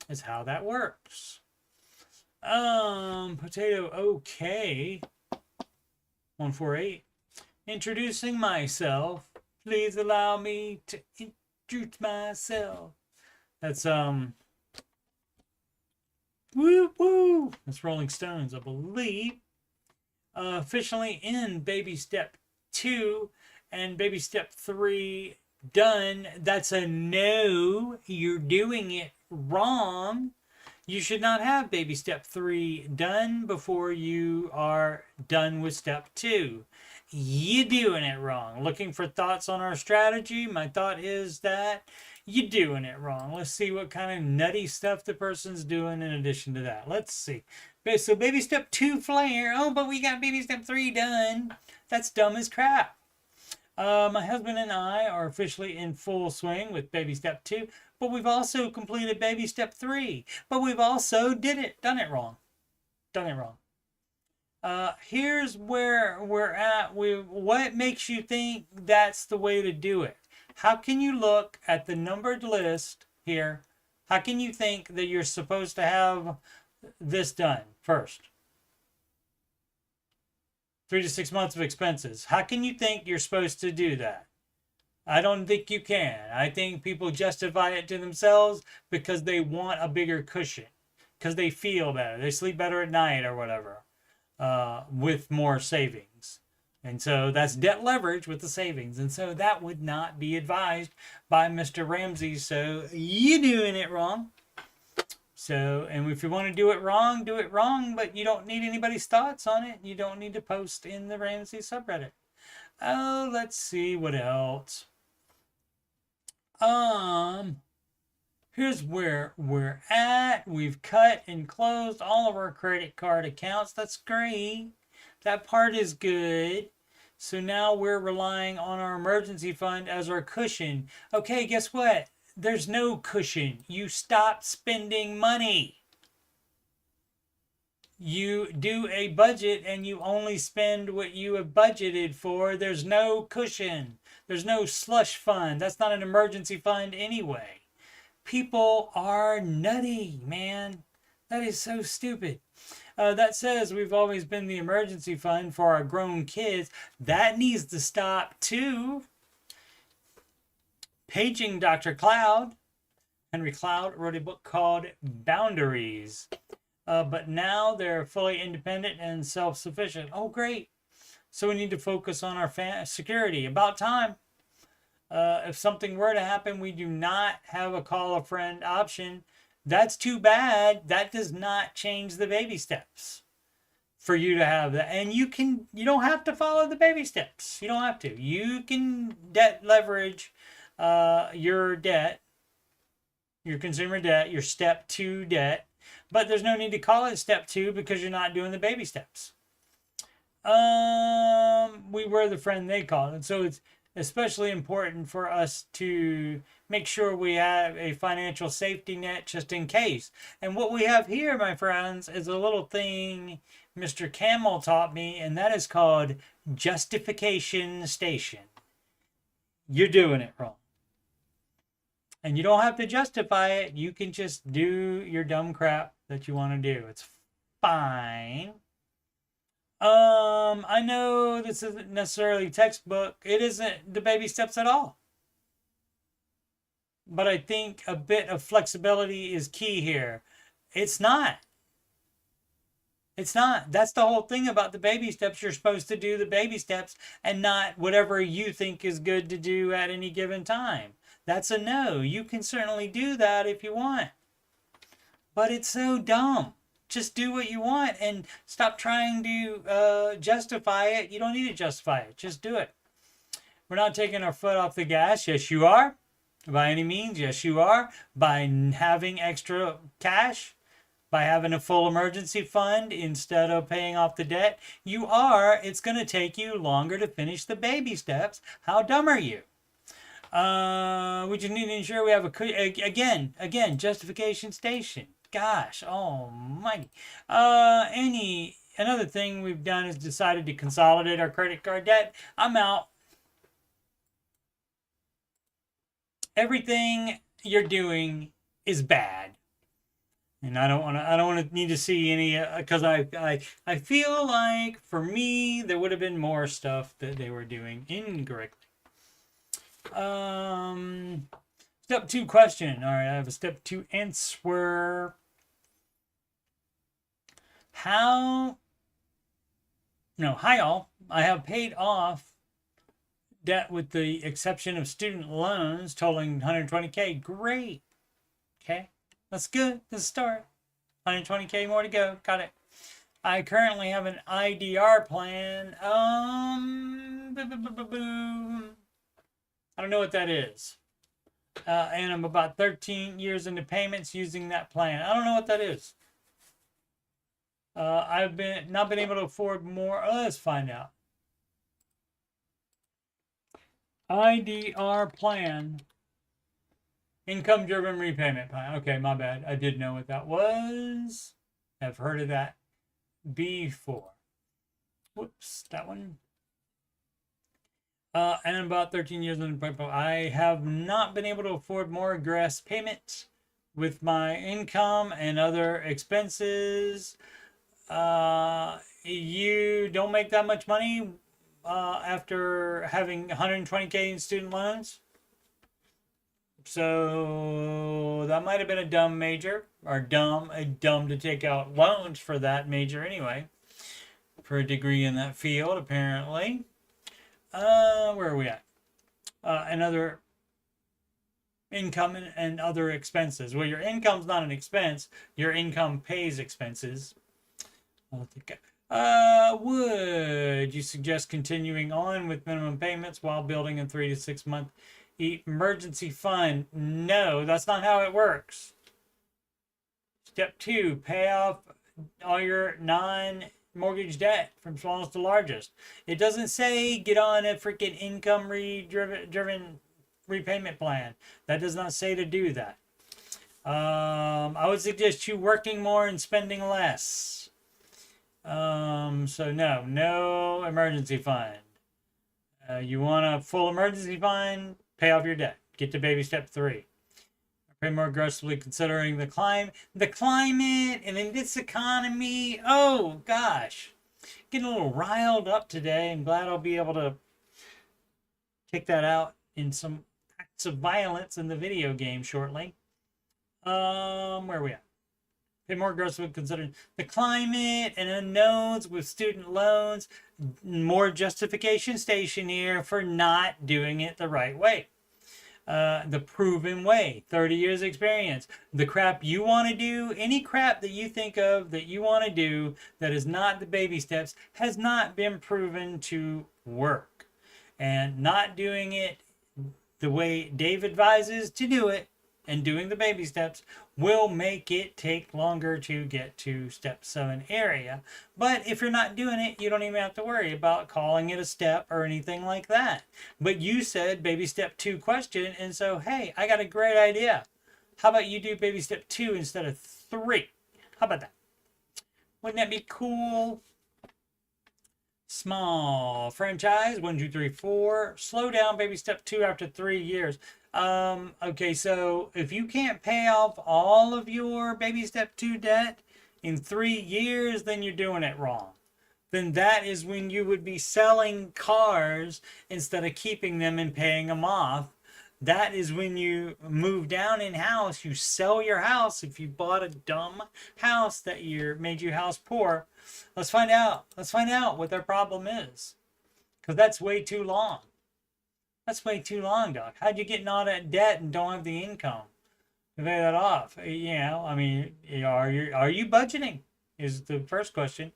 Speaker 1: Is how that works. Potato okay. 148. Introducing myself. Please allow me to introduce myself. That's woo woo. That's Rolling Stones, I believe. Officially in baby step 2 and baby step 3 done. That's a no. You're doing it wrong. You should not have baby step 3 done before you are done with step 2. You're doing it wrong. Looking for thoughts on our strategy? My thought is that you're doing it wrong. Let's see what kind of nutty stuff the person's doing in addition to that. Let's see. So baby step 2 flare. Oh, but we got baby step 3 done. That's dumb as crap. My husband and I are officially in full swing with baby step 2, but we've also completed baby step 3. But we've also done it wrong. Here's where we're at. What makes you think that's the way to do it? How can you look at the numbered list here? How can you think that you're supposed to have this done first? 3 to 6 months of expenses. How can you think you're supposed to do that? I don't think you can. I think people justify it to themselves because they want a bigger cushion, because they feel better. They sleep better at night or whatever, with more savings. And so that's debt leverage with the savings. And so that would not be advised by Mr. Ramsey. So you're doing it wrong. So, and if you want to do it wrong, but you don't need anybody's thoughts on it. You don't need to post in the Ramsey subreddit. Oh, let's see what else. Here's where we're at. We've cut and closed all of our credit card accounts. That's great. That part is good. So now we're relying on our emergency fund as our cushion. Okay, guess what? There's no cushion. You stop spending money. You do a budget and you only spend what you have budgeted for. There's no cushion. There's no slush fund. That's not an emergency fund anyway. People are nutty, man. That is so stupid. That says we've always been the emergency fund for our grown kids. That needs to stop too. Paging Dr. Cloud. Henry Cloud wrote a book called Boundaries. But now they're fully independent and self-sufficient. Oh, great. So we need to focus on our security. About time. If something were to happen, we do not have a call a friend option. That's too bad. That does not change the baby steps for you to have that. And you don't have to follow the baby steps. You don't have to. You can debt leverage your debt, your consumer debt, your step 2 debt, but there's no need to call it step 2 because you're not doing the baby steps. We were the friend they called it. So it's especially important for us to make sure we have a financial safety net just in case. And what we have here, my friends, is a little thing Mr. Camel taught me, and that is called justification station. You're doing it wrong. And you don't have to justify it. You can just do your dumb crap that you want to do. It's fine. I know this isn't necessarily textbook. It isn't the baby steps at all. But I think a bit of flexibility is key here. It's not. It's not. That's the whole thing about the baby steps. You're supposed to do the baby steps and not whatever you think is good to do at any given time. That's a no. You can certainly do that if you want. But it's so dumb. Just do what you want and stop trying to justify it. You don't need to justify it. Just do it. We're not taking our foot off the gas. Yes, you are. By any means, yes, you are. By having extra cash, by having a full emergency fund instead of paying off the debt, you are. It's going to take you longer to finish the baby steps. How dumb are you? We just need to ensure we have again, justification station. Gosh, almighty. Another thing we've done is decided to consolidate our credit card debt. I'm out. Everything you're doing is bad. And I don't want to need to see any, because I feel like for me there would have been more stuff that they were doing incorrectly. Step 2 question. All right, I have a step 2 answer. Hi all. I have paid off debt with the exception of student loans totaling $120K. Great. Okay, that's good. That's a start. $120K more to go. Got it. I currently have an IDR plan. I don't know what that is. And I'm about 13 years into payments using that plan. I don't know what that is. I've not been able to afford more. Let's find out. IDR plan. Income driven repayment plan. Okay, my bad. I did know what that was. I've heard of that before. Whoops, that one. And I'm about 13 years in. I have not been able to afford more aggressive payments with my income and other expenses. You don't make that much money after having $120K in student loans. So that might have been a dumb major, or dumb to take out loans for that major anyway, for a degree in that field apparently. Where are we at? Another income and other expenses. Well, your income's not an expense. Your income pays expenses. Would you suggest continuing on with minimum payments while building a 3 to 6 month emergency fund? No, that's not how it works. Step 2, pay off all your non-mortgage debt from smallest to largest. It doesn't say get on a freaking income driven repayment plan. That does not say to do that. I would suggest you working more and spending less. So no emergency fund. You want a full emergency fund? Pay off your debt. Get to baby step 3. Pay more aggressively considering the climate, and in this economy. Oh gosh, getting a little riled up today. I'm glad I'll be able to take that out in some acts of violence in the video game shortly. Where are we at? Pay more aggressively considering the climate and unknowns with student loans. More justification station here for not doing it the right way. The proven way, 30 years experience. The crap you want to do, any crap that you think of that you want to do that is not the baby steps, has not been proven to work. And not doing it the way Dave advises to do it and doing the baby steps will make it take longer to get to step 7 area. But if you're not doing it, you don't even have to worry about calling it a step or anything like that. But you said baby step 2 question, and so hey, I got a great idea. How about you do baby step 2 instead of 3? How about that? Wouldn't that be cool? Small franchise, 1, 2, 3, 4. Slow down baby step 2 after 3 years. Okay, so if you can't pay off all of your baby step 2 debt in 3 years, then you're doing it wrong. Then that is when you would be selling cars instead of keeping them and paying them off. That is when you move down in house, you sell your house if you bought a dumb house that made your house poor. Let's find out. Let's find out what their problem is. Because that's way too long. That's way too long, Doc. How'd you get in all that debt and don't have the income to pay that off? You know, I mean, are you budgeting? Is the first question.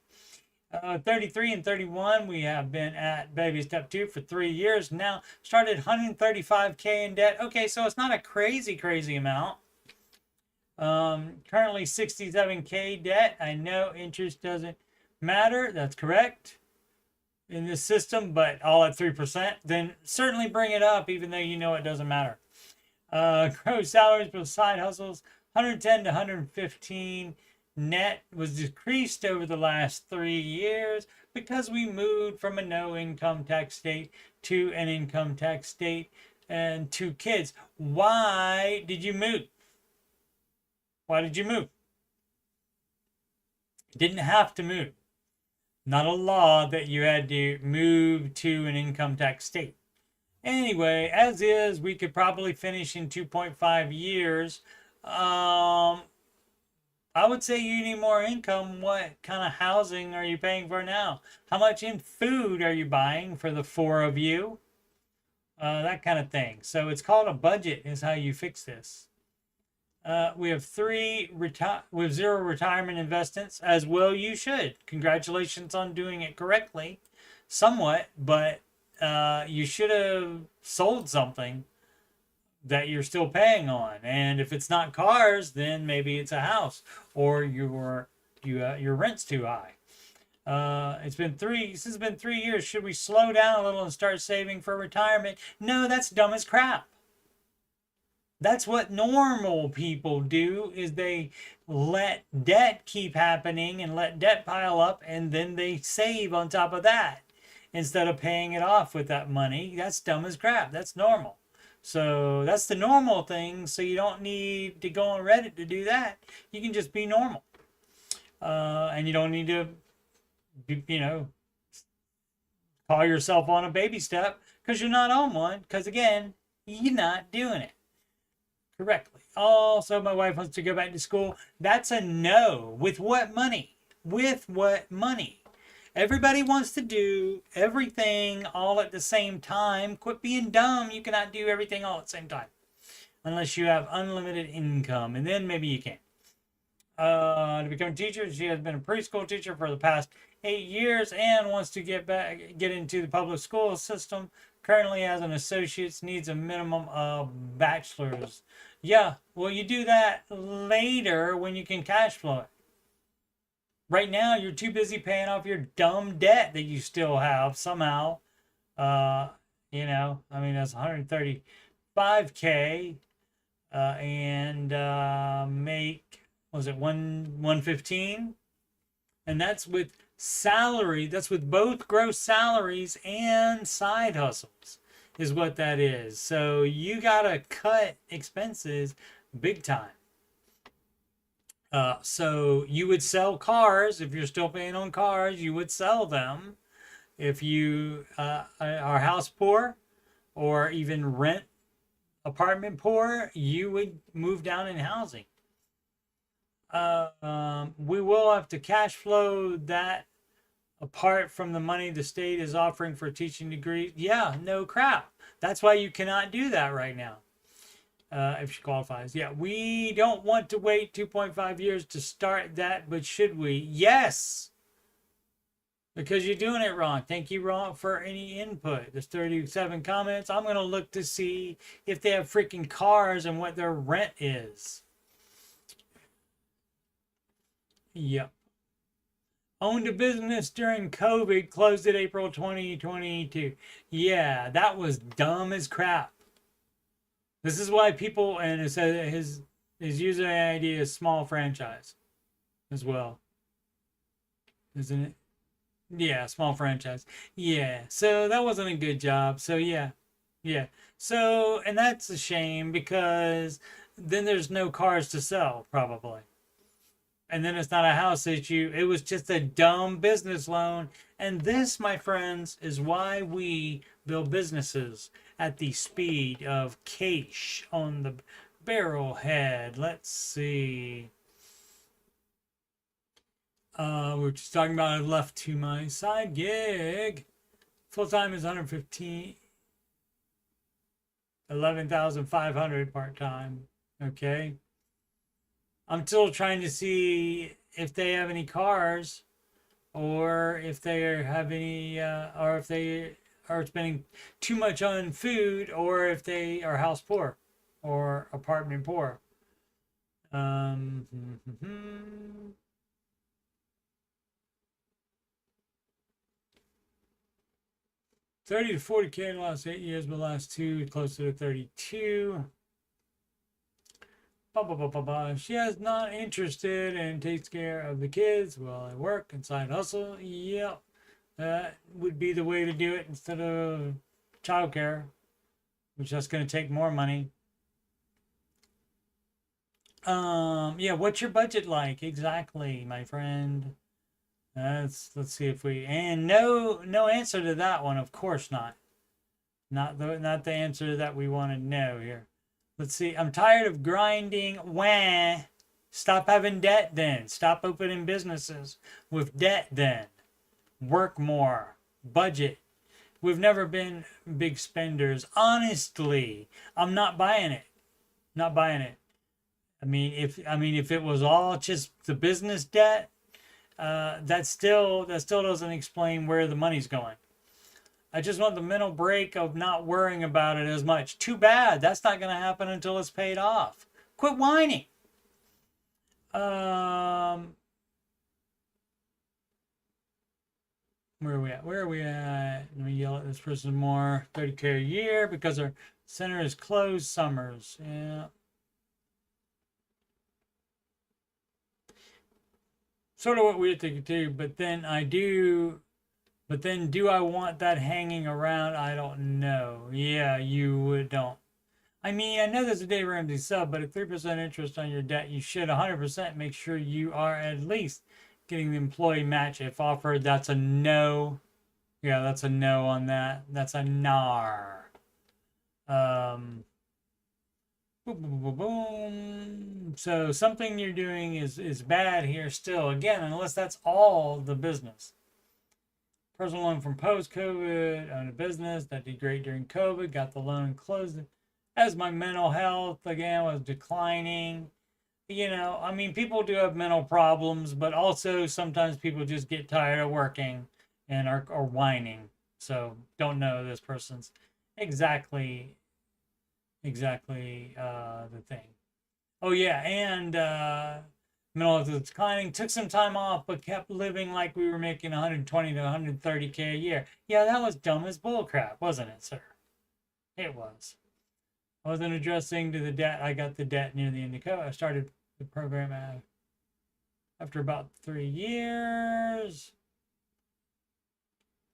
Speaker 1: 33 and 31, we have been at baby step 2 for 3 years now. Started 135K in debt. Okay, so it's not a crazy amount. Currently 67K debt. I know interest doesn't matter. That's correct in this system, but all at 3%, then certainly bring it up, even though you know it doesn't matter. Gross salaries with side hustles, 110 to 115. Net was decreased over the last 3 years because we moved from a no income tax state to an income tax state and 2 kids. Why did you move? Why did you move? Didn't have to move. Not a law that you had to move to an income tax state. Anyway, as is, we could probably finish in 2.5 years. I would say you need more income. What kind of housing are you paying for now? How much in food are you buying for the 4 of you? That kind of thing. So it's called a budget is how you fix this. We have 0 retirement investments, as well you should. Congratulations on doing it correctly, somewhat, but you should have sold something that you're still paying on. And if it's not cars, then maybe it's a house or your rent's too high. Since it's been 3 years. Should we slow down a little and start saving for retirement? No, that's dumb as crap. That's what normal people do, is they let debt keep happening and let debt pile up, and then they save on top of that instead of paying it off with that money. That's dumb as crap. That's normal. So that's the normal thing. So you don't need to go on Reddit to do that. You can just be normal. And you don't need to, call yourself on a baby step because you're not on one. Because again, you're not doing it correctly. Also, my wife wants to go back to school. That's a no. With what money? With what money? Everybody wants to do everything all at the same time. Quit being dumb. You cannot do everything all at the same time. unless you have unlimited income, and then maybe you can. To become a teacher, she has been a preschool teacher for the past 8 years and wants to get into the public school system. Currently has an associate's, needs a minimum of bachelor's. Yeah, well, you do that later when you can cash flow it. Right now, you're too busy paying off your dumb debt that you still have somehow. I mean, that's 135K, and make, was it 115? And that's with salary. That's with both gross salaries and side hustles, is what that is. So you gotta cut expenses big time. So you would sell cars if you're still paying on cars. You would sell them. If you are house poor or even rent apartment poor, you would move down in housing. We will have to cash flow that apart from the money the state is offering for teaching degrees. Yeah, no crap. That's why you cannot do that right now. If she qualifies. Yeah, we don't want to wait 2.5 years to start that, but should we? Yes! Because you're doing it wrong. Thank you, Ron, for any input. There's 37 comments. I'm going to look to see if they have freaking cars and what their rent is. Yep. Owned a business during COVID, closed it April 2022. Yeah, that was dumb as crap. This is why people, and it says his user ID is small franchise as well. Isn't it? Yeah, small franchise. Yeah, so that wasn't a good job. So yeah. So, and that's a shame because then there's no cars to sell probably. And then it's not a house issue. It was just a dumb business loan. And this, my friends, is why we build businesses at the speed of cash on the barrel head. Let's see. We're just talking about I left to my side gig. Full-time is 115. 11,500 part-time. Okay. I'm still trying to see if they have any cars, or if they have any, or if they are spending too much on food, or if they are house poor or apartment poor. 30 to 40K in the last 8 years, but the last 2 closer to 32. She is not interested and takes care of the kids while I work and side hustle. Yep, that would be the way to do it instead of childcare, which is going to take more money. Yeah, what's your budget like exactly, my friend? Let's see if we, and no answer to that one, of course not. Not the answer that we want to know here. Let's see. I'm tired of grinding. Wah. Stop having debt then. Stop opening businesses with debt then. Work more. Budget. We've never been big spenders. Honestly, I'm not buying it. Not buying it. I mean, if it was all just the business debt, that still doesn't explain where the money's going. I just want the mental break of not worrying about it as much. Too bad. That's not going to happen until it's paid off. Quit whining. Where are we at? Where are we at? Let me yell at this person more. 30K a year because our center is closed summers. Yeah. Sort of what we think it too, but then do I want that hanging around? I don't know. Yeah, you don't. I mean, I know there's a Dave Ramsey sub, but at 3% interest on your debt, you should 100% make sure you are at least getting the employee match if offered. That's a no. Yeah, that's a no on that. That's a nar. Boom, boom, boom, boom. So something you're doing is bad here still. Again, unless that's all the business. Personal loan from post-COVID, owned a business that did great during COVID, got the loan, closed it. as my mental health again was declining. I mean, people do have mental problems, but also sometimes people just get tired of working and are whining. So don't know this person's exactly the thing. Oh yeah, and mental health was declining. Took some time off, but kept living like we were making 120 to 130K a year. Yeah, that was dumb as bullcrap, wasn't it, sir? It was. I wasn't addressing to the debt. I got the debt near the end of COVID. I started the program after about 3 years.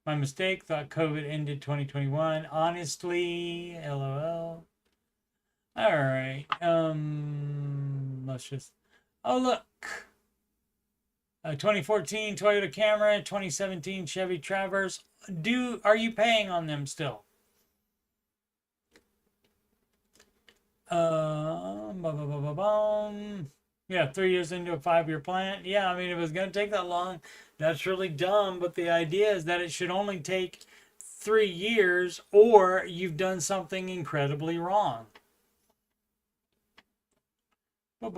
Speaker 1: My mistake. Thought COVID ended 2021. Honestly, LOL. All right. Let's just. Oh look. 2014 Toyota Camry, 2017 Chevy Traverse. Are you paying on them still? Yeah, 3 years into a 5-year plan. Yeah, I mean, if it was going to take that long, that's really dumb. But the idea is that it should only take 3 years, or you've done something incredibly wrong. I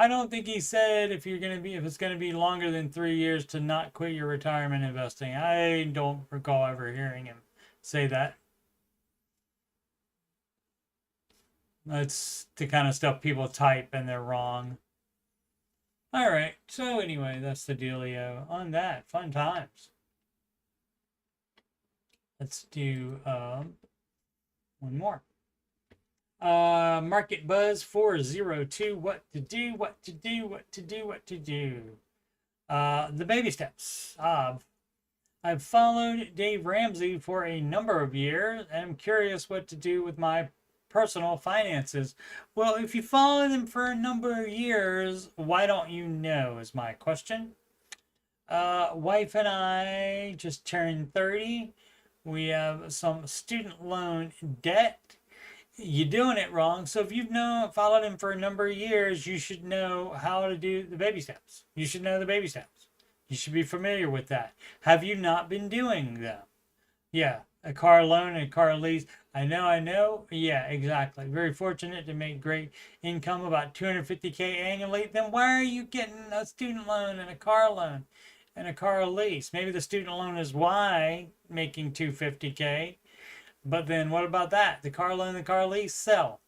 Speaker 1: don't think he said if it's going to be longer than 3 years to not quit your retirement investing. I don't recall ever hearing him say that. That's the kind of stuff people type and they're wrong. All right. So anyway, that's the dealio on that. Fun times. Let's do one more. Market Buzz 402. What to do? The baby steps. I've followed Dave Ramsey for a number of years, and I'm curious what to do with my personal finances. Well, if you follow them for a number of years, why don't you know is my question. Wife and I just turned 30. We have some student loan debt. You're doing it wrong. So if you've followed him for a number of years, you should know how to do the baby steps. You should know the baby steps. You should be familiar with that. Have you not been doing them? Yeah, a car loan and a car lease. I know. Yeah, exactly. Very fortunate to make great income, about 250K annually. Then why are you getting a student loan and a car loan and a car lease? Maybe the student loan is why making 250K. But then what about that? The car loan and the car lease sell.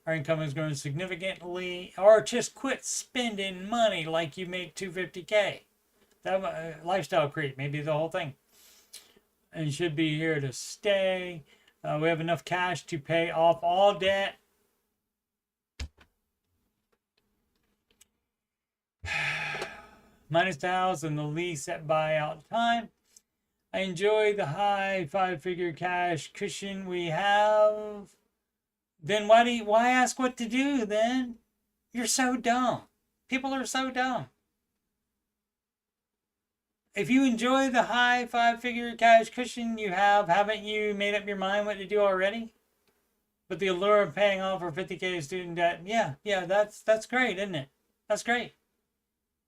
Speaker 1: Our income is growing significantly. Or just quit spending money like you make 250K. That lifestyle creep, maybe the whole thing. And should be here to stay. We have enough cash to pay off all debt. Minus the house and the lease at buyout time. I enjoy the high 5-figure cash cushion we have. Then why ask what to do then? You're so dumb. People are so dumb. If you enjoy the high 5-figure cash cushion you have, haven't you made up your mind what to do already? But the allure of paying off for 50K student debt, yeah, that's great, isn't it? That's great.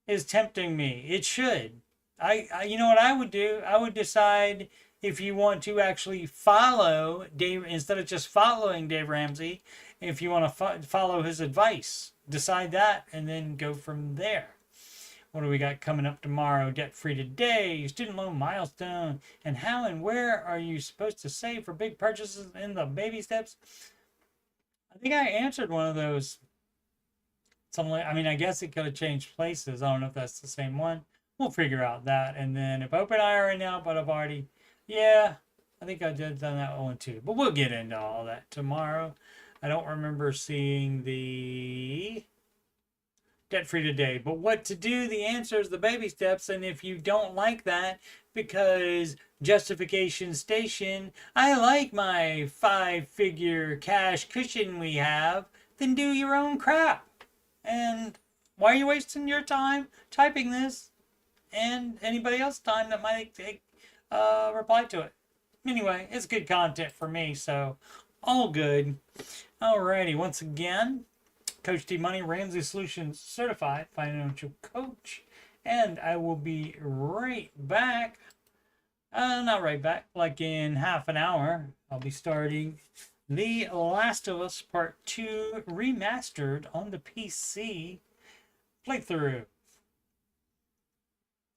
Speaker 1: It's tempting me. It should. You know what I would do? I would decide if you want to actually follow Dave, instead of just following Dave Ramsey, if you want to follow his advice, decide that and then go from there. What do we got coming up tomorrow? Debt free today, student loan milestone, and how and where are you supposed to save for big purchases in the baby steps? I think I answered one of those. I guess it could have changed places. I don't know if that's the same one. We'll figure out that. And then if OpenAI right now, but I've already, I think I done that one too. But we'll get into all that tomorrow. I don't remember seeing the debt free today. But what to do? The answer is the baby steps. And if you don't like that, because justification station, I like my 5-figure cash cushion we have, then do your own crap. And why are you wasting your time typing this and anybody else's time that might take reply to it? Anyway, it's good content for me, so all good. Alrighty, once again, Coach Steve Money, Ramsey Solutions Certified Financial Coach, and I will be right back Not right back. Like in half an hour, I'll be starting The Last of Us Part 2 Remastered on the PC playthrough.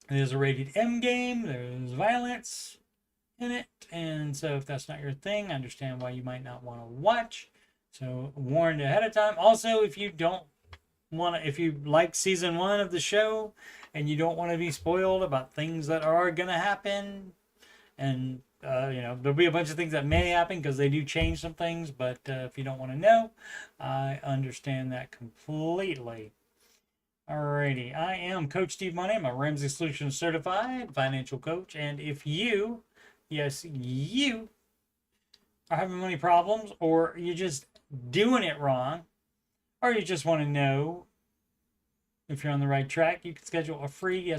Speaker 1: There's a rated M game, there's violence in it, and so if that's not your thing, I understand why you might not want to watch. So warned ahead of time. Also, if you don't want to, if you like season 1 of the show and you don't want to be spoiled about things that are gonna happen, and there'll be a bunch of things that may happen because they do change some things, but if you don't want to know, I understand that completely. Alrighty, I am Coach Steve Money. I'm a Ramsey Solutions certified financial coach, and if you, yes, you are having money problems, or you're just doing it wrong, or you just want to know if you're on the right track, you can schedule a free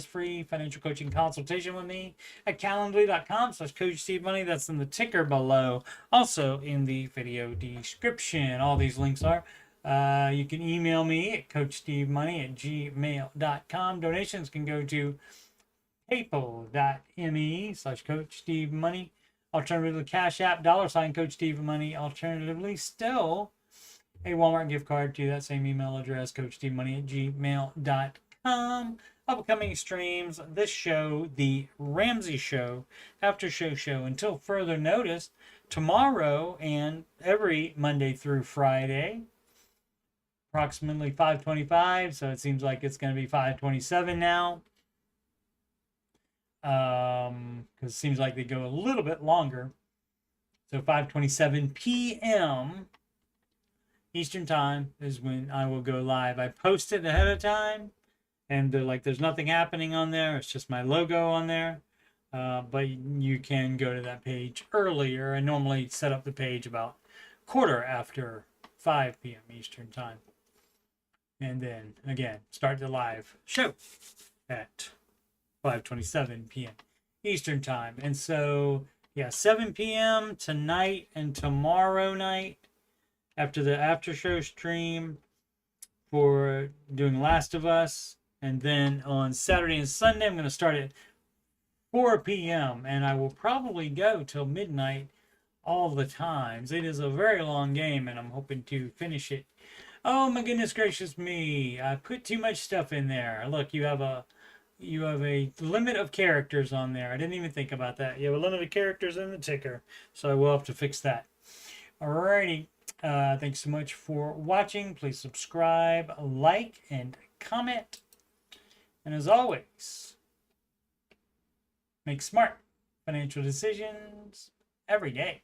Speaker 1: financial coaching consultation with me at calendly.com/coachstevemoney. That's in the ticker below. Also in the video description. All these links are. You can email me at coachstevemoney@gmail.com. Donations can go to paypal.me/coachstevemoney. Alternatively, CashApp, $CoachSteveMoney. Alternatively, still a Walmart gift card to that same email address, coachstevemoney@gmail.com. Upcoming streams, this show, the Ramsey Show, Aftershow show, until further notice, tomorrow and every Monday through Friday, approximately 5:25, so it seems like it's going to be 5:27 now. Because it seems like they go a little bit longer. So 5:27 p.m. Eastern time is when I will go live. I post it ahead of time, and there's nothing happening on there. It's just my logo on there. But you can go to that page earlier. I normally set up the page about quarter after 5 p.m. Eastern time. And then, again, start the live show at 5:27 p.m. Eastern time. And so, yeah, 7 p.m. tonight and tomorrow night after the Aftershow stream for doing Last of Us. And then on Saturday and Sunday, I'm going to start at 4 p.m. and I will probably go till midnight all the times. It is a very long game, and I'm hoping to finish it. Oh my goodness gracious me! I put too much stuff in there. Look, you have a limit of characters on there. I didn't even think about that. You have a limit of characters in the ticker, so I will have to fix that. Alrighty. Thanks so much for watching. Please subscribe, like, and comment. And as always, make smart financial decisions every day.